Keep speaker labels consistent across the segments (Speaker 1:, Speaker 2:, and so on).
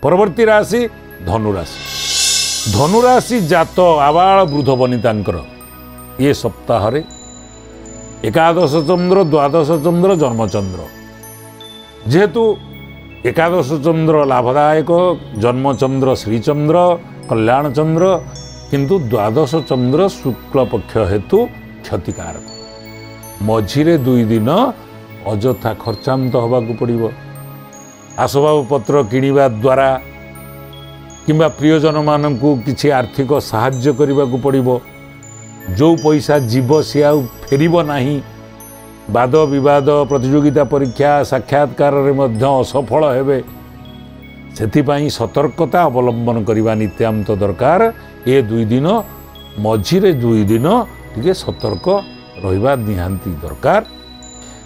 Speaker 1: परवर्ती राशि धनुराशि। धनुराशि जात आबाल वृद्ध वनितांकर ये सप्ताह एकादश चंद्र द्वादश चंद्र जन्मचंद्र जेहेतु एकादश चंद्र लाभदायक जन्मचंद्र श्रीचंद्र कल्याण चंद्र किंतु द्वादश चंद्र शुक्ल पक्ष हेतु क्षतिकारक मझिरे 2 दिन अजथा खर्चांत होबाकू पड़िबो आसबाब पत्र किनिबा द्वारा किंबा प्रियजन मानकू किछि आर्थिक सहाय्य करबाकू पड़िबो जो पैसा जीव सी आउ फेरिबो नाही वाद विवाद प्रतियोगिता परीक्षा साक्षात्कार रे मध्य असफल हेबे सेथिपाई सतर्कता अवलंबन करबा नित्यांत दरकार ए 2 दिन मझिरे 2 दिन टिके सतर्क रहिबा निहांती दरकार।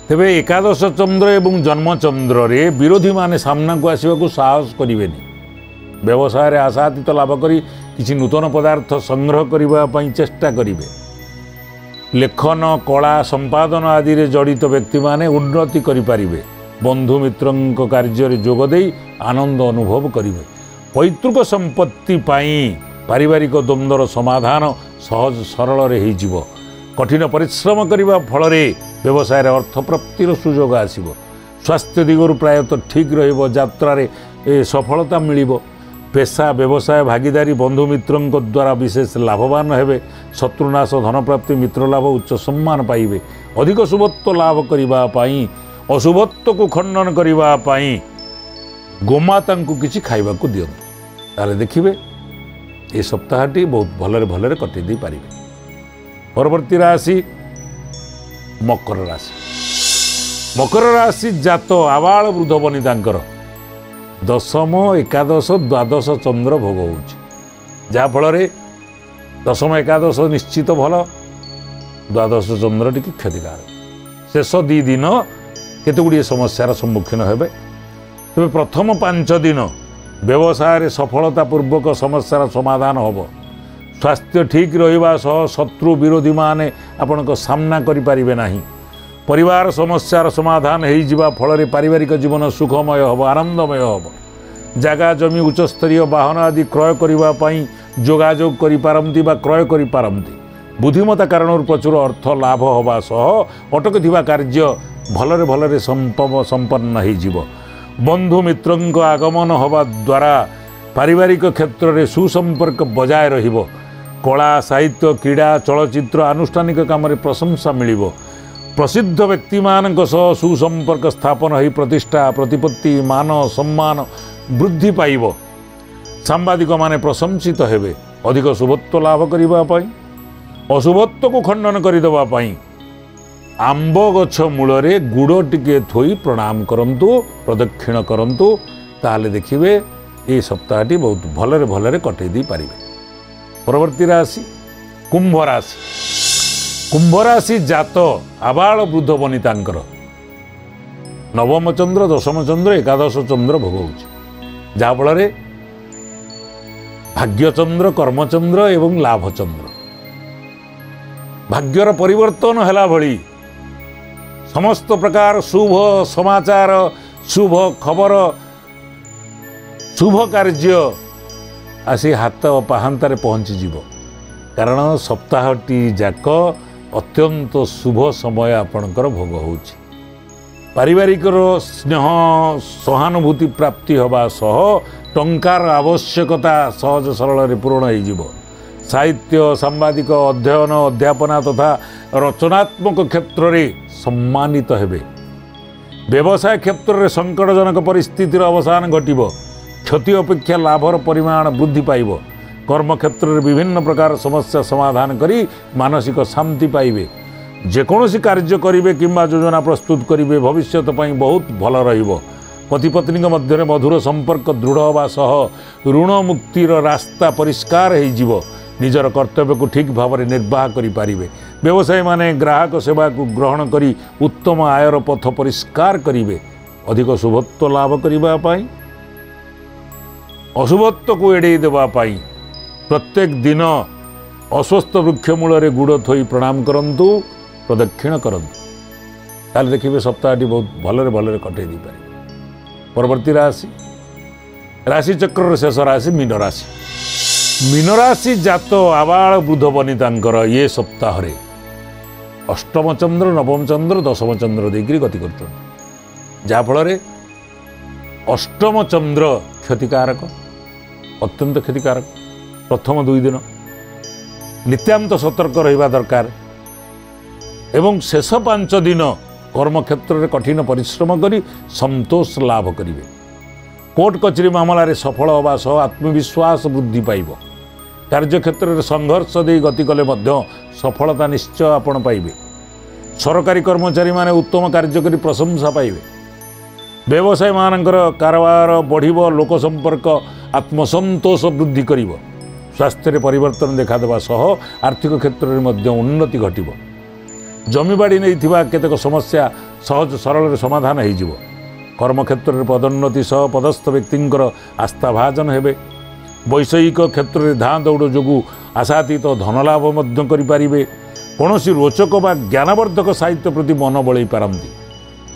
Speaker 1: तेबे एकादश चंद्र एवं जन्मचंद्र रे विरोधी माने सामना को आसीबाकू साहस करिवेनी व्यवसाय रे आशातीत लाभ करी किछि नूतन पदार्थ संग्रह करबा पई चेष्टा करिवे लेखन कला संपादन आदि रे जड़ित व्यक्ति माने उन्नति करि पारिबे बंधु मित्रंक कार्य रे जोग देई आनंद अनुभव करिवे पैतृक संपत्ति पाई पारिवारिक द्वंद्वर समाधान सहज सरल रे ही जीव कठिन परिश्रम करबा फल रे व्यवसाय रे अर्थ प्राप्तिर सुयोग आसीबो स्वास्थ्य दिगरु प्रायतः ठीक रहिबो यात्रा रे सफलता मिलिबो पेशा व्यवसाय भागीदारी बंधु मित्रंक द्वारा विशेष लाभवान हेबे शत्रुनाश धन प्राप्ति मित्र लाभ उच्च सम्मान पाइबे अधिक शुभत्व लाभ करिबा पाई अशुभत्व को खंडन करिबा पाई गोमाता को किछि खाइबा को दियंतु ताले देखिबे ए सप्ताहटी बहुत भलरे कटि दी पारिबे। परवर्ती राशि मकर राशि। मकर राशि जात आबाल वृद्ध वनितांकर दशम एकादश द्वादश चंद्र भोग होउछि जा फल रे दशम एकादश निश्चित भल द्वादश चंद्र टिके क्षतिकारक शेष 2 दिन केतगुड़ी समस्यार सम्मुखीन हेबे तेज प्रथम 5 दिन व्यवसाय रे सफलतापूर्वक समस्यार समाधान होबो स्वास्थ्य ठीक रहिबा सह शत्रु विरोधी माने आपनक सामना करि पारिबे नाही परिवार समस्यार समाधान हो जिबा फल पारिवारिक जीवन सुखमय होब आनंदमय होब जगह जमी उच्चस्तरीय वाहन आदि क्रय करबा पई जोगाजोग करि पारंती बा क्रय करि पारंती बुद्धिमता कारण प्रचुर अर्थ लाभ होबा सह अटक कार्य भलरे संपन्न हो जिवो बंधु मित्रंक आगमन होबा द्वारा पारिवारिक क्षेत्र में सुसंपर्क बजाय रहिबो कला साहित्य क्रीड़ा चलचित्र आनुष्ठानिक काम में प्रशंसा मिलिबो प्रसिद्ध व्यक्ति मानक सह सुसंपर्क स्थापन हो प्रतिष्ठा प्रतिपत्ति मान सम्मान वृद्धि पाइबो सांबादिक माने प्रशंसित हेबे अधिक शुभत्व लाभ करिबा पई अशुभत्व को खंडन करिदबा पई आंब गछ मूलरे गुड़ टिके थोई प्रणाम करंतु प्रदक्षिण करंतु ताले देखिबे ये सप्ताहटी बहुत भलरे कटै दी पारिबे। परवर्ती राशि कुंभ राशि। कुंभ राशि जात आबाल वृद्ध वनितांकर नवम चंद्र दशम चंद्र एकादश चंद्र भोग होउछि जा फल रे भाग्यचंद्र कर्मचंद्र एवं लाभचंद्र भाग्यर परिवर्तन हैला भली समस्त प्रकार शुभ समाचार शुभ खबर शुभ कार्य आसी हाथ पाहांतारे पहुँची जीव कारण सप्ताहटी जाक अत्यंत शुभ समय आपणकर भोग होउछि पारिवारिक स्नेह सहानुभूति प्राप्ति होबा सह टंकार आवश्यकता सहज सरल पूर्ण हो जीव साहित्य सांबादिक अध्ययन अध्यापना तथा रचनात्मक क्षेत्र में सम्मानित हेबे व्यवसाय क्षेत्र में संकटजनक परिस्थितिर अवसान घटिबो क्षति अपेक्षा लाभर परिमाण वृद्धि पाइब कर्म क्षेत्र में विभिन्न प्रकार समस्या समाधान करी मानसिक शांति पाइबे जेकोसी कार्य करिवे किंबा योजना प्रस्तुत करिवे भविष्यत पई बहुत भल रहिबो पति पत्नी मध्य मधुर संपर्क दृढ़ होबा सह ऋण मुक्तिर रास्ता परिष्कार हो जिवो निजर कर्तव्य को ठीक भाव में निर्वाह करि पारिबे व्यवसायी माने ग्राहक सेवा को ग्रहण करी उत्तम आयर पथ परिष्कार करिवे अधिक शुभत्व लाभ करिबा पाई अशुभत्व को एड़े देवा पाई प्रत्येक दिन अस्वस्थ वृक्ष मूल गुड़ थोई प्रणाम करंतु प्रदक्षिण करंतु ताले देखिबे सप्ताहटी बहुत भलरे कटै दी पारे। परवर्ती राशि राशिचक्र शेष राशि मीन राशि। मीन राशि जात आबाल वृद्ध वनिता ये सप्ताह अष्टम चंद्र नवम चंद्र दशम चंद्र देकर गति कर जहाँफल अष्टम चंद्र क्षतिकारक अत्यंत क्षतिकारक। प्रथम 2 दिन नित्यांत सतर्क रहिबा दरकार एवं शेष 5 दिन कर्मक्षेत्र में कठिन परिश्रम करी संतोष लाभ करिवे। कोर्ट कचेरी मामलें सफल होगा सह आत्मविश्वास वृद्धि पाइब। कार्यक्षेत्र में संघर्ष दे गति कले सफलता निश्चय आपण पाइबे। सरकारी कर्मचारी माने उत्तम कार्य करी प्रशंसा पाइबे। व्यवसायी मानकर कारोबार बढ़िब। लोक संपर्क आत्मसंतोष वृद्धि करिब। स्वास्थ्य परिवर्तन देखादेवा सह आर्थिक क्षेत्र में उन्नति घटिब। जमीबाड़ी नहीं केतेक समस्या सहज सरल समाधान हो। कर्मक्षेत्र में पदोन्नति सह पदस्थ व्यक्ति आस्थाभाजन हेबे। वैषयिक क्षेत्र में धाँ दौड़ जो आशातीत धनलाभ करें। कौन रोचक व ज्ञानवर्धक साहित्य प्रति मन बड़ई पारती।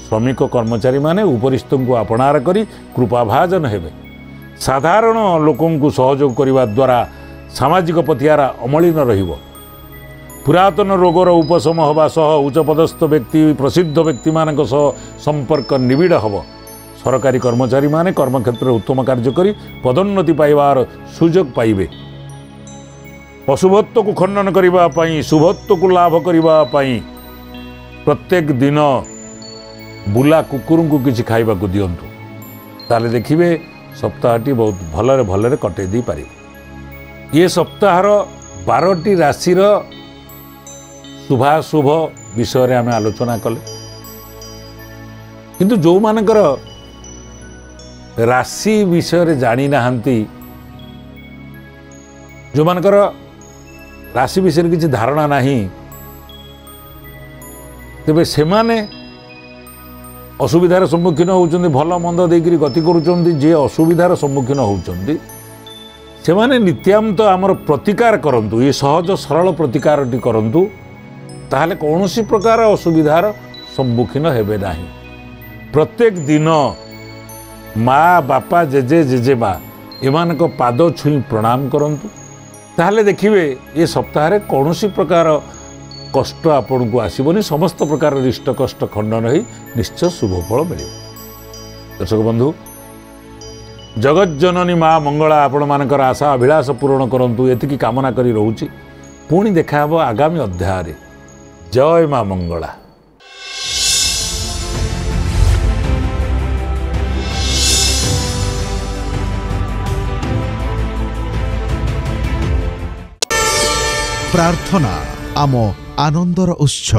Speaker 1: श्रमिक कर्मचारी माने उपरिस्थ को आपणार करी कृपाभाजन हेबे। साधारण लोकंकु सहयोग करने द्वारा सामाजिक पथियारा अमलिन रहिबो। पुरातन रोगर उपशम होगा सह उच्चपदस्थ व्यक्ति प्रसिद्ध व्यक्ति मानक सह संपर्क निबिड़ हब। सरकारी कर्मचारी माने कर्मक्षेत्र उत्तम कार्य करी पदोन्नति पाइबार सुजोग पाइबे। अशुभत्व को खंडन करने शुभत्व को लाभ करने प्रत्येक दिन बुला कुकुर को किसी खाइबा को दियंतु ताले देखिए सप्ताहटी बहुत भलरे भलरे कटे दी पारे। ये सप्ताहर 12टी राशि शुभाशुभ विषय आम आलोचना कले किंतु जो मानकर राशि विषय जानी नाहंती जो मानकर राशि विषय किसी धारणा नहीं तेबे सेमाने असुविधार सम्मुखीन होउचंदी। भल मंद देकर गति करुचंदी। जे असुविधार सम्मुखीन होउचंदी सेमाने नित्यांत आमर प्रतिकार करंतु। ये सहज सरल प्रतिकारटी करंतु ताहले कौनसी प्रकार असुविधार सम्मुखीन हेबे नाही। प्रत्येक दिन माँ बापा जेजे जेजेमा एमानक पाद छुई प्रणाम करंतु ताहले देखिए ये सप्ताह कौनसी प्रकार कष्ट आपन को आसबनी। समस्त प्रकार रिष्ट कष्ट खंडन हो निश्चय शुभफल मिले। दर्शक बंधु जगत जननी माँ मंगला आपण मानकर आशा अभिलाष पूरण करंतु एतिकी कामना करी रहूची। पुणी देखा हबो आगामी अध्याय। जय माँ मंगला।
Speaker 2: प्रार्थना आम आनंदर उत्स।